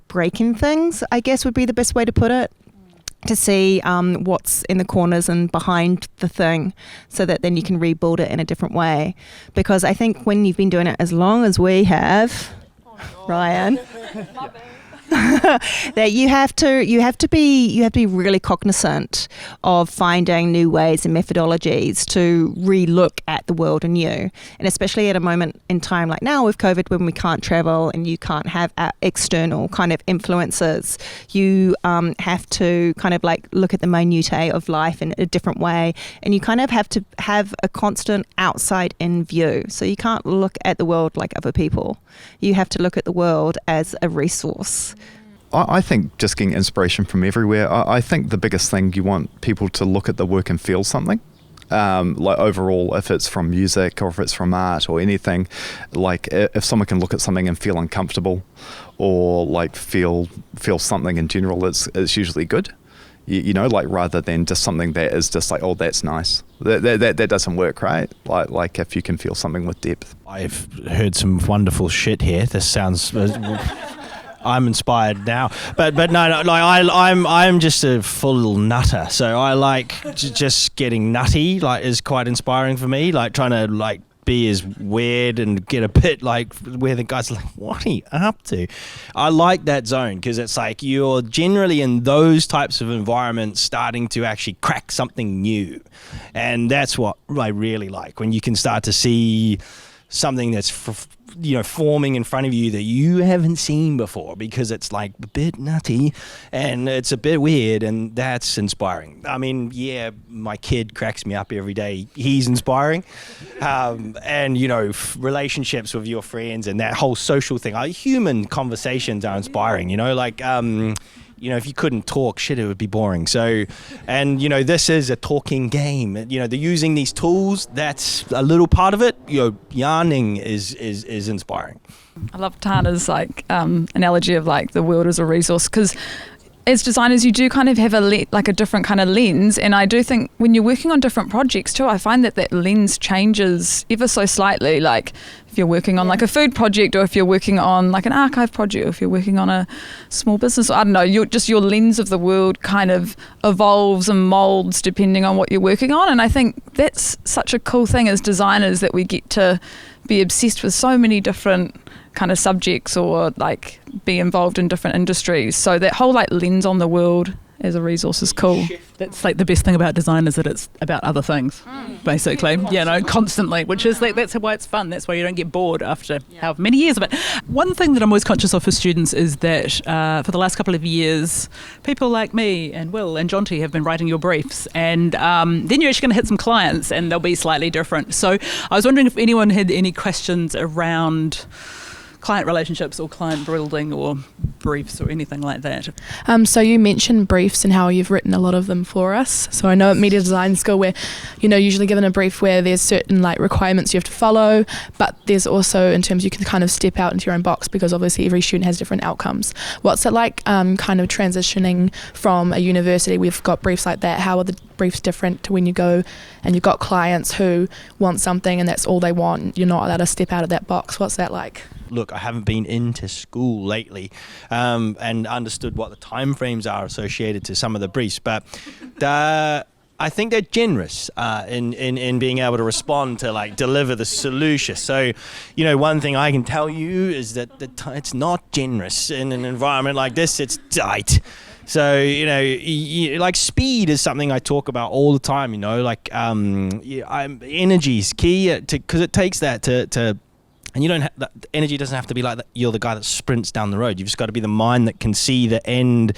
breaking things, I guess would be the best way to put it, to see what's in the corners and behind the thing, so that then you can rebuild it in a different way. Because I think when you've been doing it as long as we have, Ryan, that you have to be really cognizant of finding new ways and methodologies to re-look at the world anew. And especially at a moment in time like now with COVID, when we can't travel and you can't have external kind of influences, you have to kind of like look at the minutiae of life in a different way, and you kind of have to have a constant outside in view. So you can't look at the world like other people. You have to look at the world as a resource. I think just getting inspiration from everywhere. I think the biggest thing, you want people to look at the work and feel something. Like overall, if it's from music or if it's from art or anything, like if someone can look at something and feel uncomfortable, or like feel something in general, it's usually good. You know, like rather than just something that is just like, oh, that's nice. That doesn't work, right? Like if you can feel something with depth. I've heard some wonderful shit here. This sounds. I'm inspired now, but no, like I'm just a full nutter. So I like just getting nutty. Like, is quite inspiring for me. Like trying to like be as weird and get a bit like where the guys are like, what are you up to? I like that zone, because it's like you're generally in those types of environments starting to actually crack something new, and that's what I really like, when you can start to see something that's forming in front of you that you haven't seen before, because it's like a bit nutty and it's a bit weird, and that's inspiring. I mean, yeah, my kid cracks me up every day. He's inspiring. And, relationships with your friends and that whole social thing. Human conversations are inspiring, like... if you couldn't talk, shit, it would be boring. So, and, this is a talking game. They're using these tools. That's a little part of it. Yarning is inspiring. I love Tana's analogy of like the world as a resource, because as designers, you do kind of have a different kind of lens, and I do think when you're working on different projects too, I find that lens changes ever so slightly. Like if you're working on like a food project, or if you're working on like an archive project, or if you're working on a small business, I don't know, your lens of the world kind of evolves and molds depending on what you're working on. And I think that's such a cool thing as designers, that we get to be obsessed with so many different kind of subjects, or like be involved in different industries. So that whole like lens on the world as a resource is cool. That's like the best thing about design, is that it's about other things, basically. Constantly, which is like, that's why it's fun. That's why you don't get bored after however many years of it. One thing that I'm always conscious of for students is that for the last couple of years, people like me and Will and Jonty have been writing your briefs, and then you're actually going to hit some clients, and they'll be slightly different. So I was wondering if anyone had any questions around client relationships or client building or briefs or anything like that. So you mentioned briefs and how you've written a lot of them for us. So I know at media design school we're usually given a brief where there's certain like requirements you have to follow, but there's also in terms you can kind of step out into your own box, because obviously every student has different outcomes. What's it like kind of transitioning from a university? We've got briefs like that. How are the briefs different to when you go and you've got clients who want something and that's all they want? You're not allowed to step out of that box. What's that like? Look, I haven't been into school lately and understood what the timeframes are associated to some of the briefs, but I think they're generous in being able to respond to like deliver the solution. So, one thing I can tell you is that it's not generous in an environment like this. It's tight. So, like speed is something I talk about all the time, energy is key because it takes that to and you don't have that energy doesn't have to be like you're the guy that sprints down the road. You've just got to be the mind that can see the end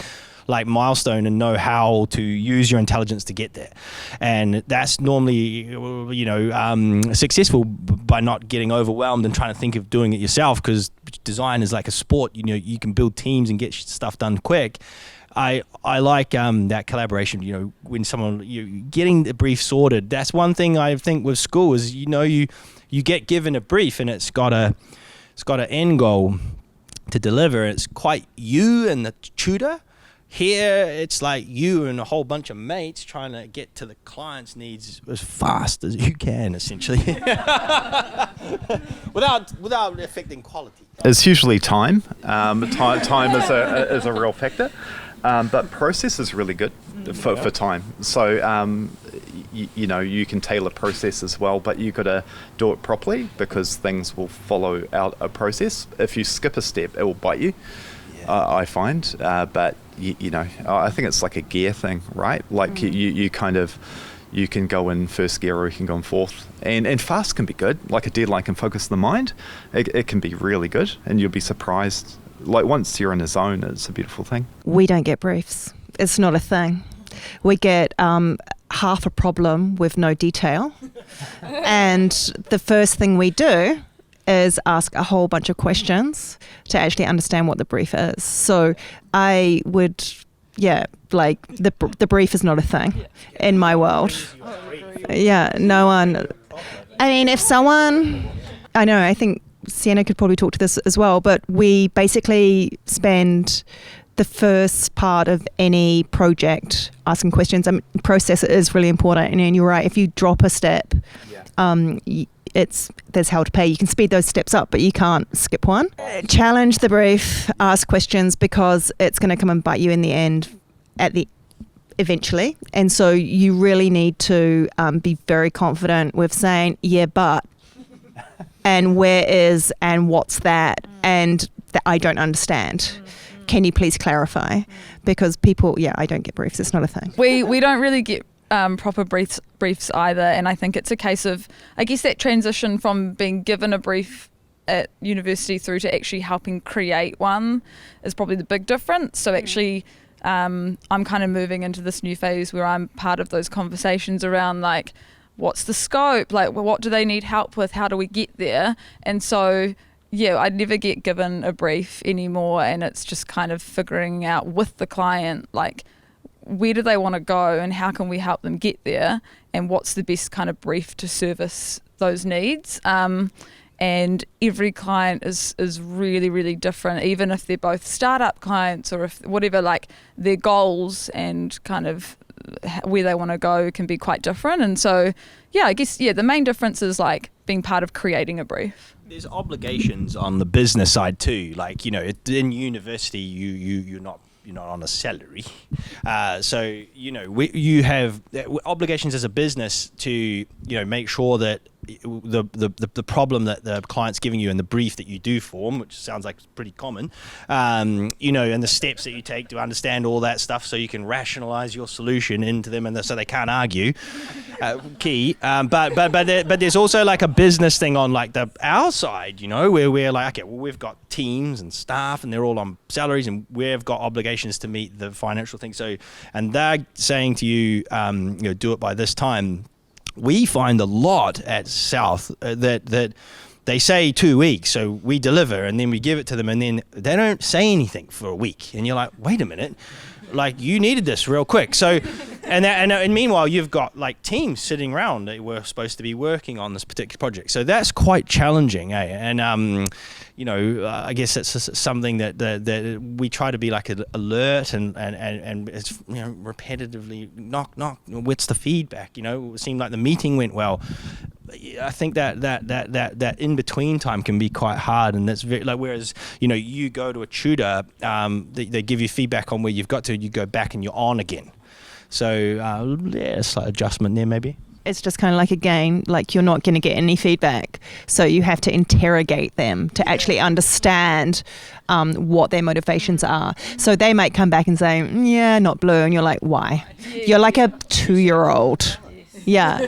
like milestone and know how to use your intelligence to get there. And that's normally, successful by not getting overwhelmed and trying to think of doing it yourself, because design is like a sport. You can build teams and get stuff done quick. I like that collaboration. When someone getting the brief sorted. That's one thing I think with school is you get given a brief and it's got an end goal to deliver. It's quite you and the tutor. Here it's like you and a whole bunch of mates trying to get to the client's needs as fast as you can, essentially, without affecting quality. It's usually time. Time is a real factor. But process is really good for time. So, you can tailor process as well, but you've got to do it properly because things will follow out a process. If you skip a step, it will bite you, I find. But, I think it's like a gear thing, right? Like you can go in first gear or you can go in fourth. And fast can be good. Like a deadline can focus the mind. It can be really good and you'll be surprised. Like once you're in a zone, it's a beautiful thing. We don't get briefs. It's not a thing. We get half a problem with no detail. And the first thing we do is ask a whole bunch of questions to actually understand what the brief is. So I would, the brief is not a thing in my world. Yeah, no one. I mean, if someone, I think Sienna could probably talk to this as well, but we basically spend the first part of any project asking questions. Process is really important, and you're right. If you drop a step, there's hell to pay. You can speed those steps up, but you can't skip one. Challenge the brief, ask questions, because it's going to come and bite you in the end eventually. And so you really need to be very confident with saying, yeah, but, and where is, and what's that, and that I don't understand. Can you please clarify? Because people, I don't get briefs. It's not a thing. We don't really get proper briefs either, and I think it's a case of, I guess, that transition from being given a brief at university through to actually helping create one is probably the big difference. So actually I'm kind of moving into this new phase where I'm part of those conversations around like, what's the scope, like what do they need help with, how do we get there? And so I never get given a brief anymore, and it's just kind of figuring out with the client like, where do they want to go and how can we help them get there, and what's the best kind of brief to service those needs. And every client is really, really different, even if they're both startup clients or if whatever, like their goals and kind of where they want to go can be quite different. And so, I guess, the main difference is like being part of creating a brief. There's obligations on the business side too. Like, in university, you're not on a salary. So, you have obligations as a business to, make sure that the problem that the client's giving you and the brief that you do form, which sounds like it's pretty common, and the steps that you take to understand all that stuff so you can rationalize your solution into them and so they can't argue. Key. But there's also like a business thing on like our side, where we're like, okay, well, we've got teams and staff and they're all on salaries and we've got obligations to meet the financial thing. So, and they're saying to you, do it by this time. We find a lot at South that they say 2 weeks, so we deliver and then we give it to them and then they don't say anything for a week. And you're like, wait a minute, like you needed this real quick. So, and meanwhile, you've got like teams sitting around that were supposed to be working on this particular project. So that's quite challenging, eh? And, I guess it's something that we try to be like alert and it's, repetitively knock, what's the feedback? It seemed like the meeting went well. I think that in between time can be quite hard, and that's very like, whereas you go to a tutor, they give you feedback on where you've got to, you go back and you're on again. So a slight adjustment there maybe. It's just kind of like, again, like you're not going to get any feedback. So you have to interrogate them to actually understand what their motivations are. So they might come back and say, yeah, not blue. And you're like, why? You're like a 2-year-old. Yeah.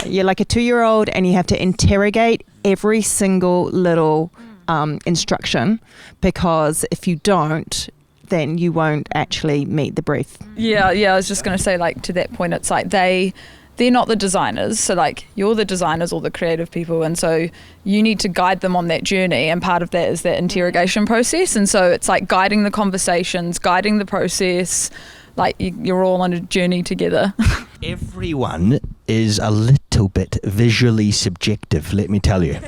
You're like a 2-year-old and you have to interrogate every single little instruction, because if you don't, then you won't actually meet the brief. Yeah, I was just going to say, like, to that point, it's like they're not the designers, so like you're the designers or the creative people, and so you need to guide them on that journey, and part of that is that interrogation process. And so it's like guiding the conversations, guiding the process, like you're all on a journey together. Everyone is a little bit visually subjective, let me tell you.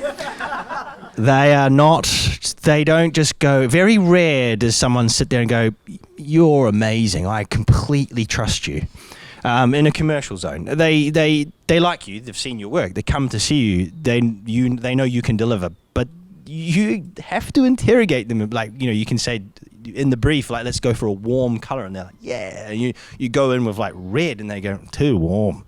They don't just go, very rare does someone sit there and go, you're amazing, I completely trust you. In a commercial zone, they like you. They've seen your work. They come to see you. They know you can deliver, but you have to interrogate them. Like, you can say in the brief, like, let's go for a warm color, and they're like, yeah. And you go in with like red, and they go, too warm,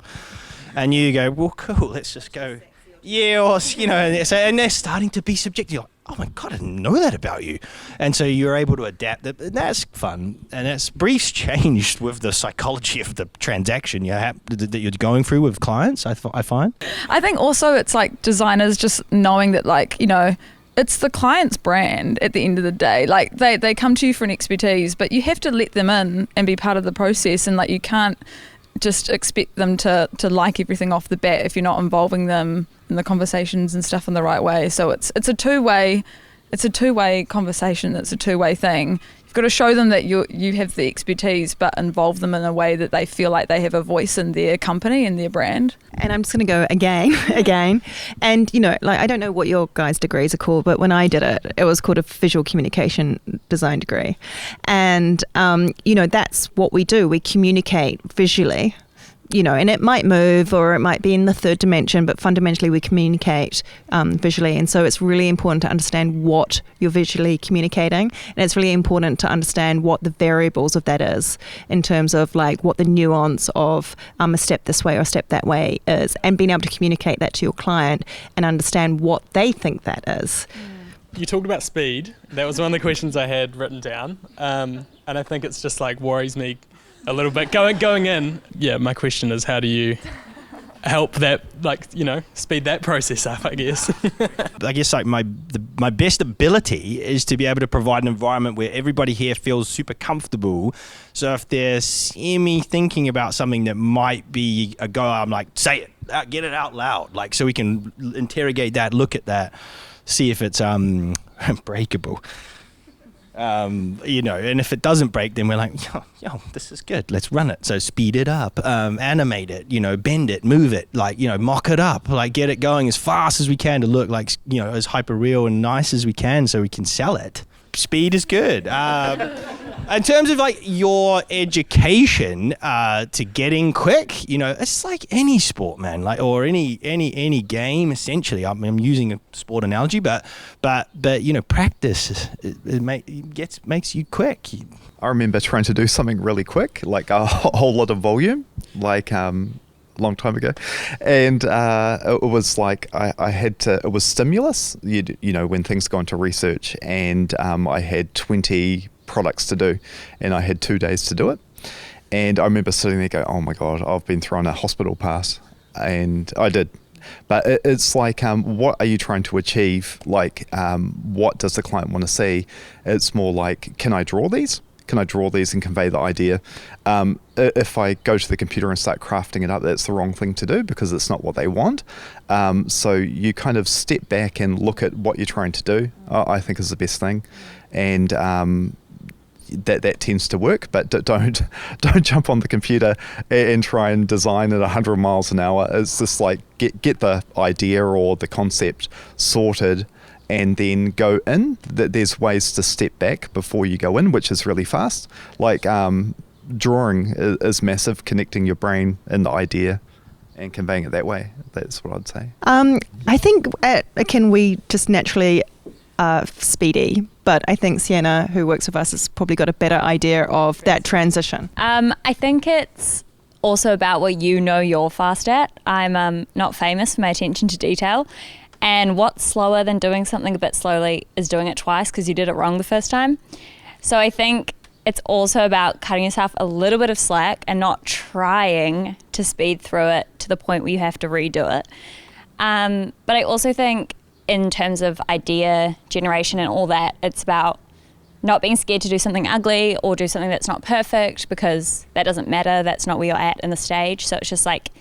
and you go, well, cool. Let's just go, yeah, or and they're starting to be subjective. You're like, oh my God, I didn't know that about you. And so you're able to adapt. That's fun. And briefs changed with the psychology of the transaction that you're going through with clients, I find. I think also it's like designers just knowing that, like, it's the client's brand at the end of the day. Like they come to you for an expertise, but you have to let them in and be part of the process. And like, you can't just expect them to like everything off the bat if you're not involving them in the conversations and stuff in the right way. So it's a two-way conversation. It's a two-way thing. You've got to show them that you have the expertise, but involve them in a way that they feel like they have a voice in their company and their brand. And I'm just going to go again. And, like, I don't know what your guys' degrees are called, but when I did it, it was called a visual communication design degree. And, that's what we do. We communicate visually. And it might move or it might be in the third dimension, but fundamentally we communicate visually. And so it's really important to understand what you're visually communicating. And it's really important to understand what the variables of that is in terms of like what the nuance of a step this way or a step that way is, and being able to communicate that to your client and understand what they think that is. You talked about speed. That was one of the questions I had written down. And I think it's just like worries me a little bit going in. Yeah, my question is, how do you help that, speed that process up, I guess? I guess like my best ability is to be able to provide an environment where everybody here feels super comfortable. So if they're semi-thinking about something that might be a go, I'm like, say it, get it out loud, like, so we can interrogate that, look at that, see if it's breakable. And if it doesn't break, then we're like, yo, this is good. Let's run it. So speed it up, animate it, bend it, move it, like, mock it up, like get it going as fast as we can to look like, as hyper real and nice as we can so we can sell it. Speed is good. In terms of like your education to getting quick, it's like any sport, man, like, or any game essentially. I'm using a sport analogy, but practice makes you quick. I remember trying to do something really quick, like a whole lot of volume, like long time ago, and it was like I had to. It was stimulus, when things go into research, and I had 20 products to do, and I had 2 days to do it. And I remember sitting there, going, "Oh my God, I've been thrown a hospital pass," and I did. But it's like, what are you trying to achieve? Like, what does the client want to see? It's more like, can I draw these? Can I draw these and convey the idea? If I go to the computer and start crafting it up, that's the wrong thing to do because it's not what they want. So you kind of step back and look at what you're trying to do, I think is the best thing. And that tends to work, but don't jump on the computer and try and design at 100 miles an hour. It's just like get the idea or the concept sorted, and then go in. There's ways to step back before you go in, which is really fast. Like drawing is massive, connecting your brain and the idea and conveying it that way. That's what I'd say. I think at Akin we just naturally speedy. But I think Sienna, who works with us, has probably got a better idea of that transition. I think it's also about what you know you're fast at. I'm not famous for my attention to detail. And what's slower than doing something a bit slowly is doing it twice because you did it wrong the first time. So I think it's also about cutting yourself a little bit of slack and not trying to speed through it to the point where you have to redo it. But I also think in terms of idea generation and all that, it's about not being scared to do something ugly or do something that's not perfect, because that doesn't matter. That's not where you're at in the stage. So it's just like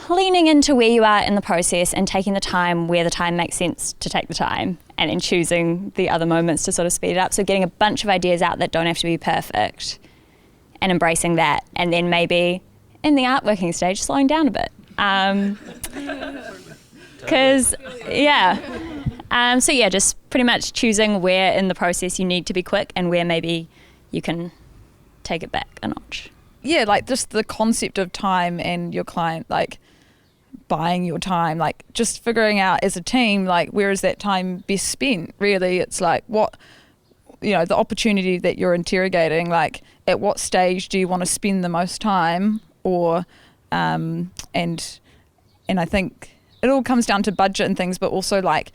leaning into where you are in the process and taking the time where the time makes sense to take the time, and then choosing the other moments to sort of speed it up. So getting a bunch of ideas out that don't have to be perfect and embracing that. And then maybe in the artworking stage, slowing down a bit. Because, just pretty much choosing where in the process you need to be quick and where maybe you can take it back a notch. Yeah, like just the concept of time and your client, like buying your time, like just figuring out as a team, like where is that time best spent? Really, it's like what, the opportunity that you're interrogating, like at what stage do you want to spend the most time, or, and I think it all comes down to budget and things, but also like,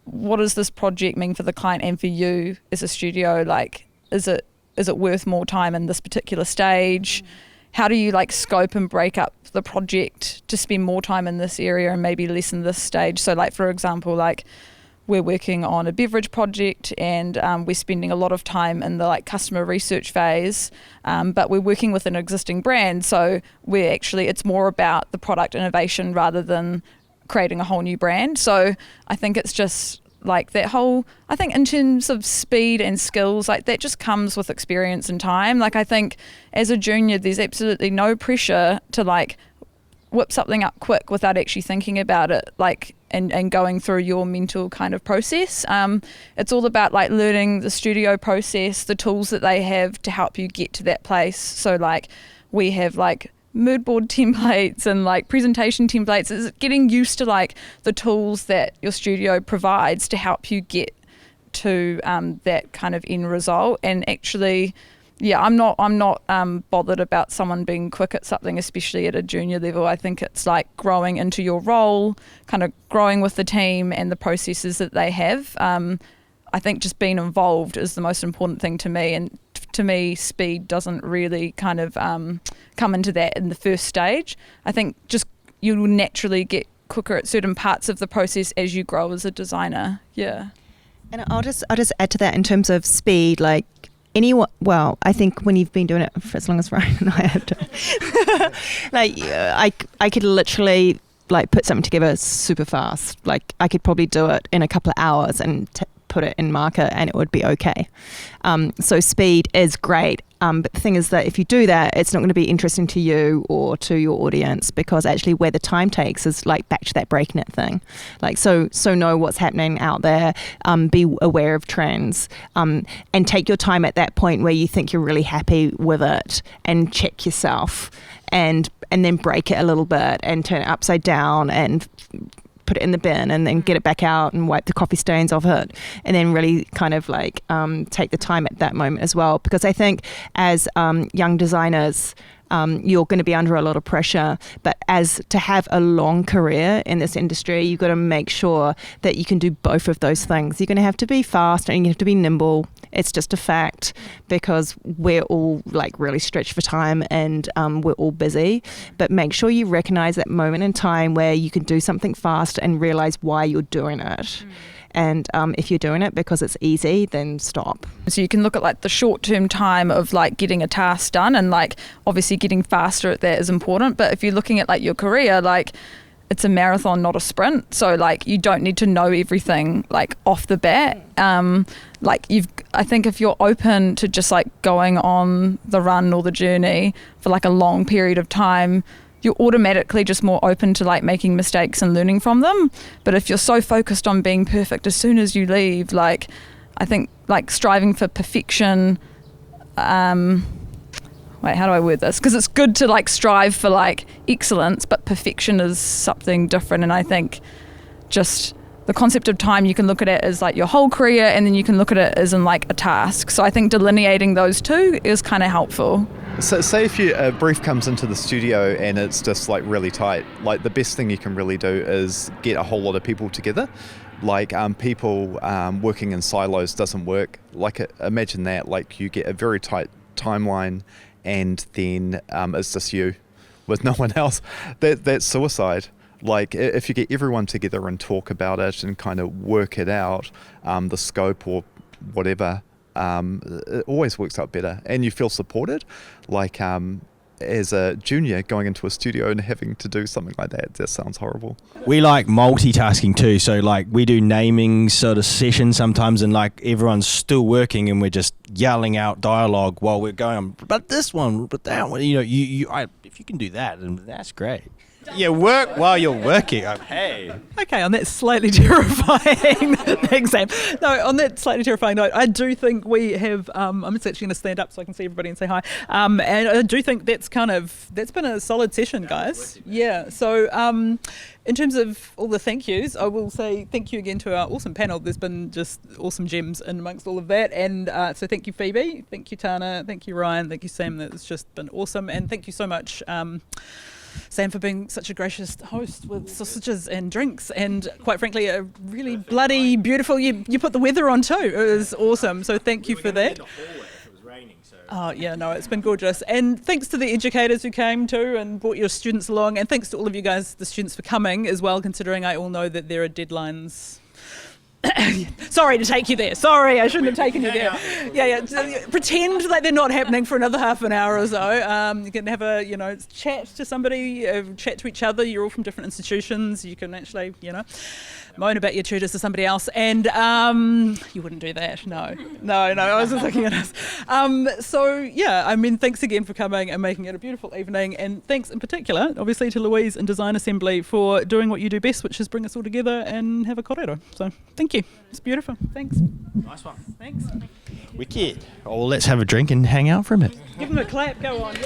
what does this project mean for the client and for you as a studio? Like, is it worth more time in this particular stage? How do you like scope and break up the project to spend more time in this area and maybe less in this stage? So like, for example, like we're working on a beverage project and we're spending a lot of time in the like customer research phase, but we're working with an existing brand. So it's more about the product innovation rather than creating a whole new brand. So I think it's just like that whole, I think in terms of speed and skills, like that just comes with experience and time. Like I think as a junior, there's absolutely no pressure to like whip something up quick without actually thinking about it, like and going through your mental kind of process. It's all about like learning the studio process, the tools that they have to help you get to that place. So like we have like mood board templates and like presentation templates. Is getting used to like the tools that your studio provides to help you get to that kind of end result. And actually, I'm not bothered about someone being quick at something, especially at a junior level. I think it's like growing into your role, kind of growing with the team and the processes that they have. I think just being involved is the most important thing to me, and to me speed doesn't really kind of come into that in the first stage. I think just you will naturally get quicker at certain parts of the process as you grow as a designer. Yeah. And I'll just add to that in terms of speed, like I think when you've been doing it for as long as Ryan and I have done, like I could literally like put something together super fast. Like I could probably do it in a couple of hours and put it in marker and it would be okay. So speed is great. But the thing is that if you do that, it's not going to be interesting to you or to your audience, because actually where the time takes is like back to that breakneck thing. Like, so know what's happening out there, be aware of trends, and take your time at that point where you think you're really happy with it, and check yourself and then break it a little bit and turn it upside down and put it in the bin and then get it back out and wipe the coffee stains off it, and then really kind of like take the time at that moment as well. Because I think as young designers, you're going to be under a lot of pressure, but as to have a long career in this industry, you've got to make sure that you can do both of those things. You're going to have to be fast and you have to be nimble. It's just a fact, because we're all like really stretched for time and we're all busy. But make sure you recognize that moment in time where you can do something fast and realize why you're doing it. And if you're doing it because it's easy, then stop. So you can look at like the short-term time of like getting a task done, and like obviously getting faster at that is important. But if you're looking at like your career, like it's a marathon, not a sprint. So like you don't need to know everything like off the bat. I think if you're open to just like going on the run or the journey for like a long period of time, you're automatically just more open to like making mistakes and learning from them. But if you're so focused on being perfect as soon as you leave, like I think like striving for perfection, how do I word this? Because it's good to like strive for like excellence, but perfection is something different. And I think just the concept of time, you can look at it as like your whole career, and then you can look at it as in like a task. So I think delineating those two is kind of helpful. So say if a brief comes into the studio and it's just like really tight, like the best thing you can really do is get a whole lot of people together. Like people working in silos doesn't work. Like imagine that, like you get a very tight timeline and then it's just you with no one else. That's suicide. Like if you get everyone together and talk about it and kind of work it out, the scope or whatever, it always works out better and you feel supported. Like as a junior going into a studio and having to do something like that sounds horrible. We like multitasking too, so like we do naming sort of sessions sometimes, and like everyone's still working and we're just yelling out dialogue while we're going, but this one, but that one, you know, if you can do that, then that's great. You work while you're working. Hey. Okay, on that slightly terrifying exam. No, on that slightly terrifying note, I do think we have. I'm just actually going to stand up so I can see everybody and say hi. And I do think that's been a solid session, guys. Yeah. So, in terms of all the thank yous, I will say thank you again to our awesome panel. There's been just awesome gems in amongst all of that, and so thank you, Phoebe. Thank you, Tana. Thank you, Ryan. Thank you, Sam. That's just been awesome, and thank you so much. Sam, for being such a gracious host with sausages and drinks, and quite frankly a really bloody beautiful, you put the weather on too. It was awesome, so thank you for that. Oh yeah, no, it's been gorgeous, and thanks to the educators who came too and brought your students along, and thanks to all of you guys, the students, for coming as well, considering I all know that there are deadlines. Sorry to take you there. Sorry, I shouldn't have taken you there. Yeah. Pretend like they're not happening for another half an hour or so. You can have a, chat to somebody, chat to each other. You're all from different institutions. You can actually, moan about your tutors to somebody else. And you wouldn't do that. No. I was just looking at us. Thanks again for coming and making it a beautiful evening. And thanks in particular, obviously, to Louise and Design Assembly for doing what you do best, which is bring us all together and have a kōrero. So thank you. It's beautiful. Thanks. Nice one. Thanks. Wicked. Oh, well, let's have a drink and hang out for a minute. Give them a clap. Go on. Yay.